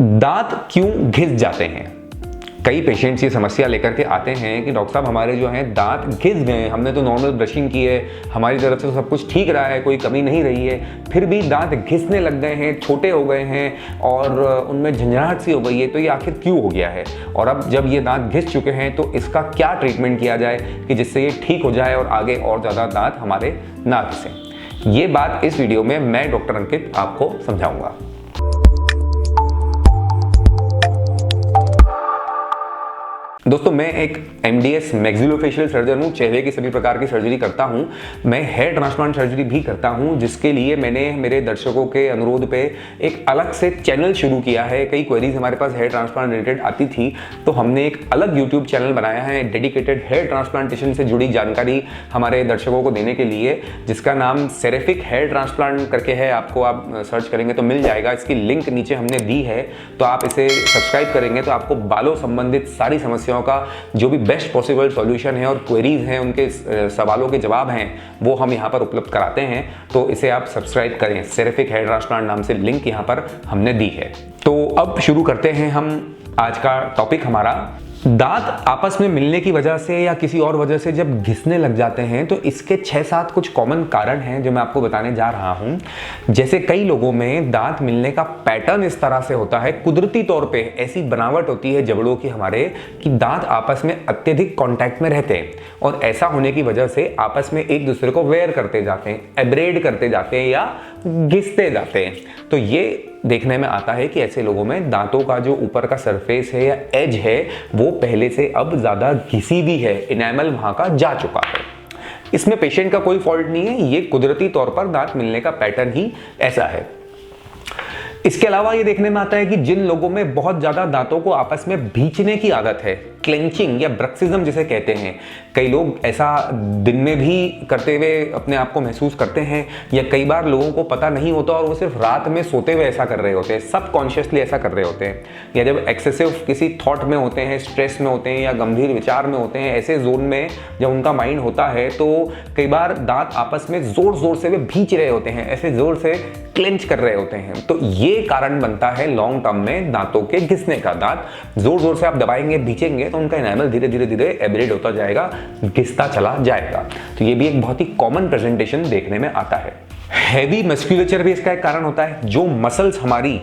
दांत क्यों घिस जाते हैं? कई पेशेंट्स ये समस्या लेकर के आते हैं कि डॉक्टर साहब हमारे जो हैं दांत घिस गए हैं, हमने तो नॉर्मल ब्रशिंग की है, हमारी तरफ से तो सब कुछ ठीक रहा है, कोई कमी नहीं रही है, फिर भी दांत घिसने लग गए हैं, छोटे हो गए हैं और उनमें झंझनाहट सी हो गई है। तो ये आखिर क्यों हो गया है? और अब जब ये दांत घिस चुके हैं तो इसका क्या ट्रीटमेंट किया जाए कि जिससे ये ठीक हो जाए और आगे और ज़्यादा दांत हमारे ना घिसें? ये बात इस वीडियो में मैं डॉक्टर अंकित आपको समझाऊंगा। दोस्तों, मैं एक MDS मैक्सिलोफेशियल सर्जन हूँ, चेहरे की सभी प्रकार की सर्जरी करता हूँ। मैं हेयर ट्रांसप्लांट सर्जरी भी करता हूँ, जिसके लिए मैंने मेरे दर्शकों के अनुरोध पे एक अलग से चैनल शुरू किया है। कई क्वेरीज हमारे पास हेयर ट्रांसप्लांट रिलेटेड आती थी, तो हमने एक अलग यूट्यूब चैनल बनाया है डेडिकेटेड हेयर ट्रांसप्लांटेशन से जुड़ी जानकारी हमारे दर्शकों को देने के लिए, जिसका नाम सेरेफिक हेयर ट्रांसप्लांट करके है। आपको आप सर्च करेंगे तो मिल जाएगा, इसकी लिंक नीचे हमने दी है, तो आप इसे सब्सक्राइब करेंगे तो आपको बालों संबंधित सारी समस्याओं का जो भी बेस्ट पॉसिबल सॉल्यूशन है और क्वेरीज हैं, उनके सवालों के जवाब हैं, वो हम यहाँ पर उपलब्ध कराते हैं। तो इसे आप सब्सक्राइब करें, सेरेफिक हेयर ट्रांसप्लांट नाम से लिंक यहाँ पर हमने दी है। तो अब शुरू करते हैं हम आज का टॉपिक हमारा। दांत आपस में मिलने की वजह से या किसी और वजह से जब घिसने लग जाते हैं तो इसके 6-7 कुछ कॉमन कारण हैं जो मैं आपको बताने जा रहा हूं। जैसे कई लोगों में दांत मिलने का पैटर्न इस तरह से होता है, कुदरती तौर पे ऐसी बनावट होती है जबड़ों की हमारे कि दांत आपस में अत्यधिक कांटेक्ट में रहते हैं, और ऐसा होने की वजह से आपस में एक दूसरे को वेयर करते जाते हैं, एब्रेड करते जाते हैं या घिसते जाते हैं। तो ये देखने में आता है कि ऐसे लोगों में दांतों का जो ऊपर का सरफेस है या एज है वो पहले से अब ज्यादा घिसी भी है, इनेमल वहां का जा चुका है। इसमें पेशेंट का कोई फॉल्ट नहीं है, ये कुदरती तौर पर दांत मिलने का पैटर्न ही ऐसा है। इसके अलावा ये देखने में आता है कि जिन लोगों में बहुत ज्यादा दांतों को आपस में भींचने की आदत है, क्लेंचिंग या ब्रक्सिज्म जिसे कहते हैं, कई लोग ऐसा दिन में भी करते हुए अपने आप को महसूस करते हैं, या कई बार लोगों को पता नहीं होता और वो सिर्फ रात में सोते हुए ऐसा कर रहे होते हैं, सबकॉन्शियसली ऐसा कर रहे होते हैं, या जब एक्सेसिव किसी थॉट में होते हैं, स्ट्रेस में होते हैं या गंभीर विचार में होते हैं, ऐसे जोन में जब उनका माइंड होता है तो कई बार दांत आपस में जोर जोर से वे भींच रहे होते हैं, ऐसे जोर से क्लेंच कर रहे होते हैं। तो ये कारण बनता है लॉन्ग टर्म में दांतों के घिसने का। दांत जोर जोर से आप दबाएंगे, भींचेंगे तो उनका एनामल धीरे धीरे धीरे एब्रेड होता जाएगा, घिसता चला जाएगा। तो ये भी एक बहुत ही कॉमन प्रेजेंटेशन देखने में आता है। हैवी मस्कुलेचर भी इसका एक कारण होता है। जो मसल्स हमारी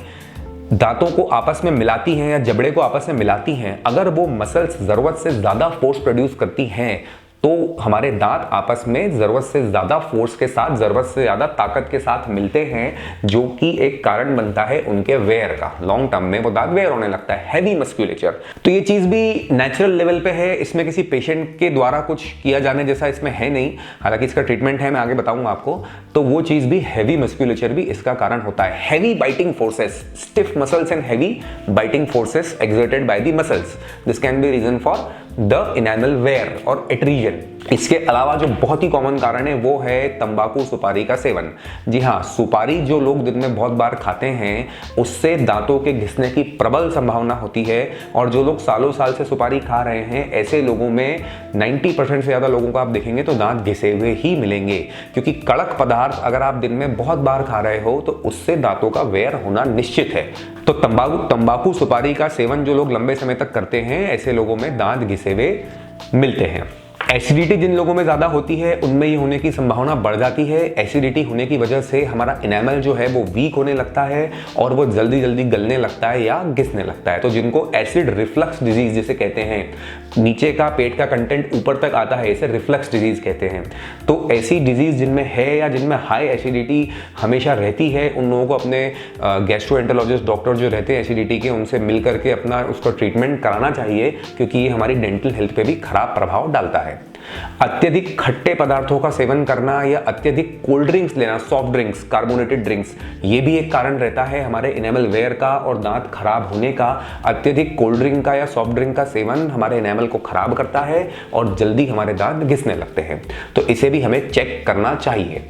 दांतों को आपस में मिलाती हैं या जबड़े को आपस में मिलाती हैं, अगर वो मसल्स जरूरत से ज्यादा फोर्स प्रोड्यूस करती हैं तो हमारे दांत आपस में जरूरत से ज्यादा फोर्स के साथ, जरूरत से ज्यादा ताकत के साथ मिलते हैं, जो कि एक कारण बनता है उनके वेयर का। लॉन्ग टर्म में वो दांत वेयर होने लगता है, हैवी मस्कुलेचर। तो ये चीज भी नेचुरल लेवल पे है, इसमें किसी पेशेंट के द्वारा कुछ किया जाने जैसा इसमें है नहीं, हालांकि इसका ट्रीटमेंट है, मैं आगे बताऊंगा आपको। तो वो चीज भी, हैवी मस्कुलेचर भी इसका कारण होता है। Heavy biting forces, stiff muscles and heavy biting forces exerted by the muscles, this can be reason for the enamel wear और एट्रीजन। इसके अलावा जो बहुत ही कॉमन कारण है वो है तंबाकू सुपारी का सेवन। जी हाँ, सुपारी जो लोग दिन में बहुत बार खाते हैं उससे दांतों के घिसने की प्रबल संभावना होती है, और जो लोग सालों साल से सुपारी खा रहे हैं ऐसे लोगों में 90% से ज्यादा लोगों को आप देखेंगे तो दांत घिसे हुए ही मिलेंगे, क्योंकि कड़क पदार्थ अगर आप दिन में बहुत बार खा रहे हो तो उससे दांतों का वेयर होना निश्चित है। तो तंबाकू सुपारी का सेवन जो लोग लंबे समय तक करते हैं ऐसे लोगों में दांत घिसे हुए मिलते हैं। एसिडिटी जिन लोगों में ज्यादा होती है उनमें ये होने की संभावना बढ़ जाती है। एसिडिटी होने की वजह से हमारा इनेमल जो है वो वीक होने लगता है और वो जल्दी जल्दी गलने लगता है या घिसने लगता है। तो जिनको एसिड रिफ्लक्स डिजीज जिसे कहते हैं, नीचे का पेट का कंटेंट ऊपर तक आता है, इसे रिफ्लक्स डिजीज कहते हैं। तो ऐसी डिजीज जिनमें है या जिनमें हाई एसिडिटी हमेशा रहती है, उन लोगों को अपने गैस्ट्रोएंटरोलॉजिस्ट डॉक्टर जो रहते हैं एसिडिटी के, उनसे मिल करके अपना उसको ट्रीटमेंट कराना चाहिए, क्योंकि ये हमारी डेंटल हेल्थ पे भी खराब प्रभाव डालता है। अत्यधिक खट्टे पदार्थों का सेवन करना या अत्यधिक कोल्ड ड्रिंक्स लेना, सॉफ्ट ड्रिंक्स, कार्बोनेटेड ड्रिंक्स, ये भी एक कारण रहता है हमारे इनेमल वेयर का और दांत खराब होने का। अत्यधिक कोल्ड ड्रिंक का या सॉफ्ट ड्रिंक का सेवन हमारे इनेमल को खराब करता है और जल्दी हमारे दांत घिसने लगते हैं, तो इसे भी हमें चेक करना चाहिए।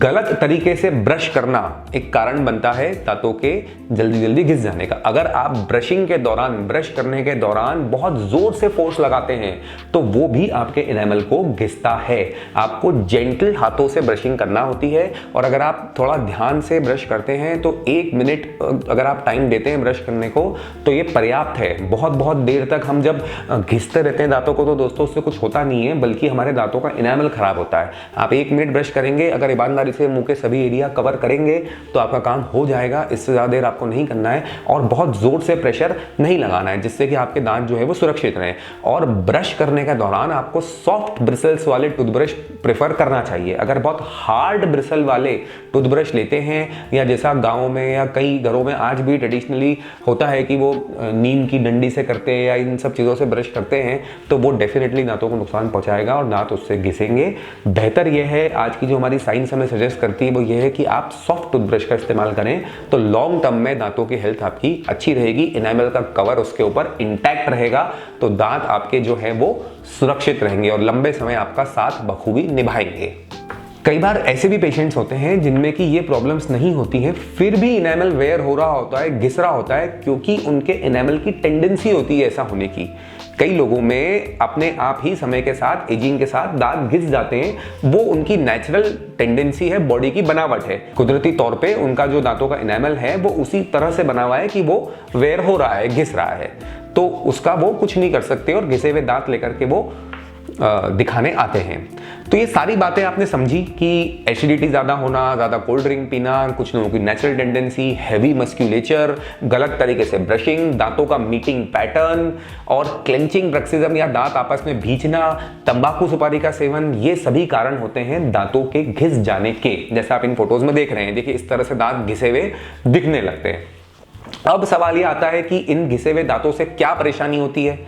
गलत तरीके से ब्रश करना एक कारण बनता है दांतों के जल्दी जल्दी घिस जाने का। अगर आप ब्रशिंग के दौरान, ब्रश करने के दौरान बहुत जोर से फोर्स लगाते हैं तो वो भी आपके इनेमल को घिसता है। आपको जेंटल हाथों से ब्रशिंग करना होती है और अगर आप थोड़ा ध्यान से ब्रश करते हैं तो 1 मिनट अगर आप टाइम देते हैं ब्रश करने को तो ये पर्याप्त है। बहुत बहुत देर तक हम जब घिसते रहते हैं दांतों को तो दोस्तों उससे कुछ होता नहीं है, बल्कि हमारे दांतों का इनेमल खराब होता है। आप 1 मिनट ब्रश करेंगे, अगर ईमानदारी से मुंह के सभी एरिया कवर करेंगे तो आपका काम हो जाएगा। इससे ज़्यादा देर आपको नहीं करना है और बहुत ज़ोर से प्रेशर नहीं लगाना है, जिससे कि आपके दांत जो है वो सुरक्षित रहें। और ब्रश करने के दौरान आपको सॉफ्ट ब्रिसल्स वाले टूथब्रश प्रेफर करना चाहिए। अगर बहुत हार्ड ब्रिसल वाले टूथब्रश लेते हैं या जैसा गाँव में या कई घरों में आज भी ट्रेडिशनली होता है कि वो नीम की डंडी से करते हैं या इन सब चीज़ों से ब्रश करते हैं, तो वो डेफिनेटली दांतों को नुकसान पहुंचाएगा और दांत उससे घिसेंगे। बेहतर यह है, आज की जो हमारी साइंस हमें सजेस्ट करती है वो ये है कि आप सॉफ्ट टूथब्रश का इस्तेमाल करें तो लॉन्ग टर्म में दांतों की हेल्थ आपकी अच्छी रहेगी। इनेमल का कवर उसके ऊपर इंटैक्ट रहेगा तो दांत आपके जो है वो सुरक्षित रहेंगे और लंबे समय आपका साथ बखूबी निभाएंगे। कई बार ऐसे भी पेशेंट्स होते हैं जिनमें कि ये प्रॉब्लम्स नहीं होती हैं, फिर भी इनेमल वेयर हो रहा होता है, घिस रहा होता है, क्योंकि उनके इनेमल की टेंडेंसी होती है ऐसा होने की। कई लोगों में अपने आप ही समय के साथ, एजिंग के साथ दांत घिस जाते हैं। वो उनकी नेचुरल टेंडेंसी है, बॉडी की बनावट है। कुदरती तौर पे उनका जो दांतों का इनेमल है वो उसी तरह से बना हुआ है कि वो वेयर हो रहा है, घिस रहा है, तो उसका वो कुछ नहीं कर सकते और घिसे हुए दांत लेकर के वो दिखाने आते हैं। तो ये सारी बातें आपने समझी कि एसिडिटी ज़्यादा होना, ज़्यादा कोल्ड ड्रिंक पीना, कुछ लोगों की नेचुरल टेंडेंसी, हैवी मस्क्यूलेचर, गलत तरीके से ब्रशिंग, दांतों का मीटिंग पैटर्न और क्लेंचिंग ब्रक्सिज्म या दांत आपस में भींचना, तंबाकू सुपारी का सेवन, ये सभी कारण होते हैं दांतों के घिस जाने के। जैसा आप इन फोटोज में देख रहे हैं, देखिए इस तरह से दांत घिसे हुए दिखने लगते हैं। अब सवाल ये आता है कि इन घिसे हुए दांतों से क्या परेशानी होती है।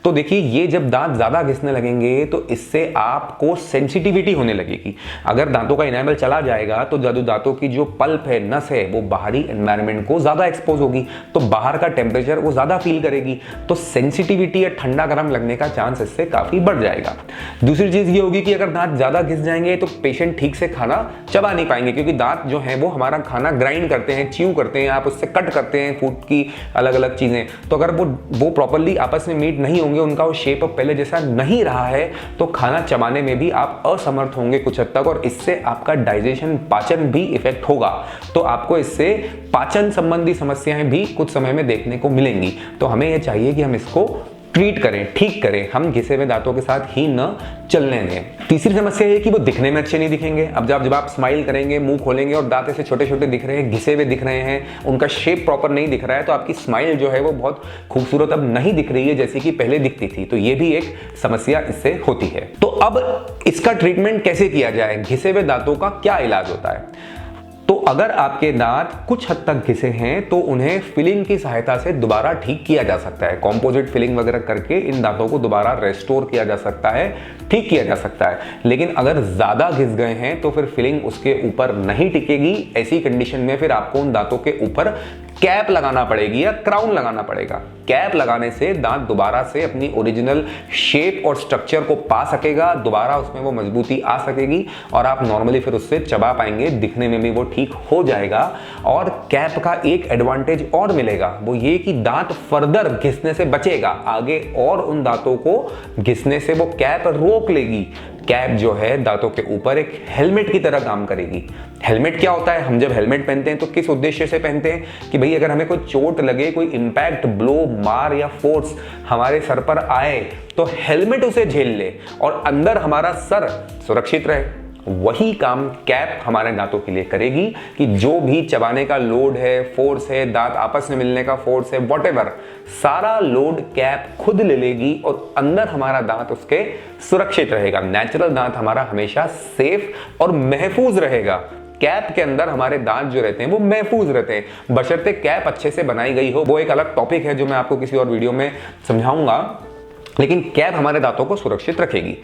तो देखिए, ये जब दांत ज़्यादा घिसने लगेंगे तो इससे आपको सेंसिटिविटी होने लगेगी। अगर दांतों का इनेमल चला जाएगा तो दांतों की जो पल्प है, नस है, वो बाहरी एनवायरनमेंट को ज़्यादा एक्सपोज होगी, तो बाहर का टेम्परेचर वो ज़्यादा फील करेगी, तो सेंसिटिविटी या ठंडा गर्म लगने का चांस इससे काफ़ी बढ़ जाएगा। दूसरी चीज़ ये होगी कि अगर दांत ज़्यादा घिस जाएंगे तो पेशेंट ठीक से खाना चबा नहीं पाएंगे, क्योंकि दांत जो है वो हमारा खाना ग्राइंड करते हैं, च्यू करते हैं, आप उससे कट करते हैं फूड की अलग अलग चीज़ें। तो अगर वो प्रॉपरली आपस में मीट नहीं होंगे, उनका वो शेप पहले जैसा नहीं रहा है, तो खाना चबाने में भी आप असमर्थ होंगे कुछ हद तक और इससे आपका डाइजेशन, पाचन भी इफेक्ट होगा। तो आपको इससे पाचन संबंधी समस्याएं भी कुछ समय में देखने को मिलेंगी। तो हमें यह चाहिए कि हम इसको ट्रीट करें, ठीक करें, हम घिसे हुए दांतों के साथ ही न चलने दें। तीसरी समस्या है कि वो दिखने में अच्छे नहीं दिखेंगे। अब जब आप स्माइल करेंगे, मुंह खोलेंगे और दांत ऐसे छोटे छोटे दिख रहे हैं, घिसे हुए दिख रहे हैं, उनका शेप प्रॉपर नहीं दिख रहा है, तो आपकी स्माइल जो है वो बहुत खूबसूरत अब नहीं दिख रही है जैसी कि पहले दिखती थी। तो ये भी एक समस्या इससे होती है। तो अब इसका ट्रीटमेंट कैसे किया जाए, घिसे हुए दांतों का क्या इलाज होता है। तो अगर आपके दांत कुछ हद तक घिसे हैं तो उन्हें फिलिंग की सहायता से दोबारा ठीक किया जा सकता है। कॉम्पोजिट फिलिंग वगैरह करके इन दांतों को दोबारा रेस्टोर किया जा सकता है, ठीक किया जा सकता है। लेकिन अगर ज़्यादा घिस गए हैं तो फिर फिलिंग उसके ऊपर नहीं टिकेगी। ऐसी कंडीशन में फिर आपको उन दांतों के ऊपर कैप लगाना पड़ेगी या क्राउन लगाना पड़ेगा। कैप लगाने से दांत दोबारा से अपनी ओरिजिनल शेप और स्ट्रक्चर को पा सकेगा, दोबारा उसमें वो मजबूती आ सकेगी और आप नॉर्मली फिर उससे चबा पाएंगे, दिखने में भी वो ठीक हो जाएगा। और कैप का एक एडवांटेज और मिलेगा, वो ये कि दांत फर्दर घिसने से बचेगा आगे और उन दांतों को घिसने से वो कैप रोक लेगी। कैप जो है दांतों के ऊपर एक हेलमेट की तरह काम करेगी। हेलमेट क्या होता है, हम जब हेलमेट पहनते हैं तो किस उद्देश्य से पहनते हैं कि भाई अगर हमें कोई चोट लगे, कोई इंपैक्ट, ब्लो, मार या फोर्स हमारे सर पर आए तो हेलमेट उसे झेल ले और अंदर हमारा सर सुरक्षित रहे। वही काम कैप हमारे दांतों के लिए करेगी कि जो भी चबाने का लोड है, फोर्स है, दांत आपस में मिलने का फोर्स है, व्हाटएवर, सारा लोड कैप खुद ले लेगी और अंदर हमारा दांत उसके सुरक्षित रहेगा। नेचुरल दांत हमारा हमेशा सेफ और महफूज रहेगा। कैप के अंदर हमारे दांत जो रहते हैं वो महफूज रहते हैं, बशर्ते कैप अच्छे से बनाई गई हो। वो एक अलग टॉपिक है जो मैं आपको किसी और वीडियो में समझाऊंगा, लेकिन कैप हमारे दांतों को सुरक्षित रखेगी।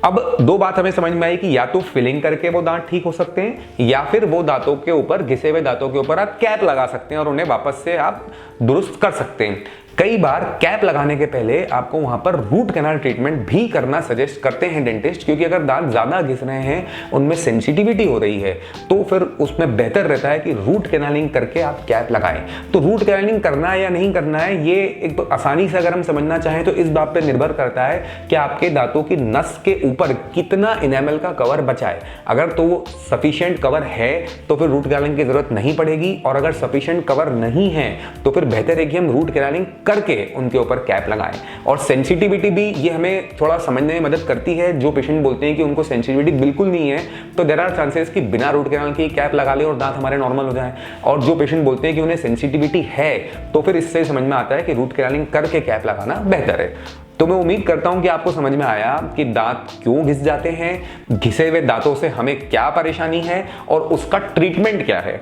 अब दो बात हमें समझ में आई कि या तो फिलिंग करके वो दांत ठीक हो सकते हैं या फिर वो दांतों के ऊपर, घिसे हुए दांतों के ऊपर आप कैप लगा सकते हैं और उन्हें वापस से आप दुरुस्त कर सकते हैं। कई बार कैप लगाने के पहले आपको वहां पर रूट कैनाल ट्रीटमेंट भी करना सजेस्ट करते हैं डेंटिस्ट, क्योंकि अगर दांत ज्यादा घिस रहे हैं, उनमें सेंसिटिविटी हो रही है, तो फिर उसमें बेहतर रहता है कि रूट कैनालिंग करके आप कैप लगाएं। तो रूट कैनालिंग करना है या नहीं करना है, ये एक आसानी से अगर हम समझना चाहें तो इस बात पर निर्भर करता है कि आपके दांतों की नस के ऊपर कितना इनेमल का कवर बचा है। अगर तो सफिशिएंट कवर है तो फिर रूट कैनालिंग की जरूरत नहीं पड़ेगी, और अगर सफिशिएंट कवर नहीं है तो फिर बेहतर है कि हम रूट कैनालिंग करके उनके ऊपर कैप लगाएं। और सेंसिटिविटी भी ये हमें थोड़ा समझने में मदद करती है। जो पेशेंट बोलते हैं कि उनको सेंसिटिविटी बिल्कुल नहीं है, तो देयर आर चांसेस कि बिना रूट कैनाल की कैप लगा ले और दांत हमारे नॉर्मल हो जाए। और जो पेशेंट बोलते हैं कि उन्हें सेंसिटिविटी है, तो फिर इससे समझ में आता है कि रूट कैनालिंग करके कैप लगाना बेहतर है। तो मैं उम्मीद करता हूं कि आपको समझ में आया कि दांत क्यों घिस जाते हैं, घिसे हुए दांतों से हमें क्या परेशानी है और उसका ट्रीटमेंट क्या है।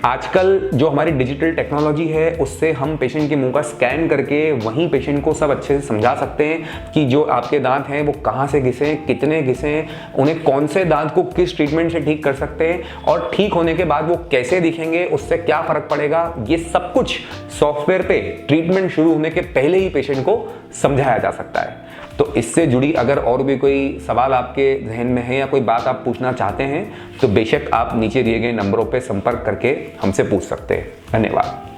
आजकल जो हमारी डिजिटल टेक्नोलॉजी है, उससे हम पेशेंट के मुंह का स्कैन करके वहीं पेशेंट को सब अच्छे से समझा सकते हैं कि जो आपके दांत हैं वो कहाँ से घिसे, कितने घिसे, उन्हें कौन से दांत को किस ट्रीटमेंट से ठीक कर सकते हैं, और ठीक होने के बाद वो कैसे दिखेंगे, उससे क्या फर्क पड़ेगा। ये सब कुछ सॉफ्टवेयर पे ट्रीटमेंट शुरू होने के पहले ही पेशेंट को समझाया जा सकता है। तो इससे जुड़ी अगर और भी कोई सवाल आपके जहन में है या कोई बात आप पूछना चाहते हैं, तो बेशक आप नीचे दिए गए नंबरों पर संपर्क करके हमसे पूछ सकते हैं। धन्यवाद।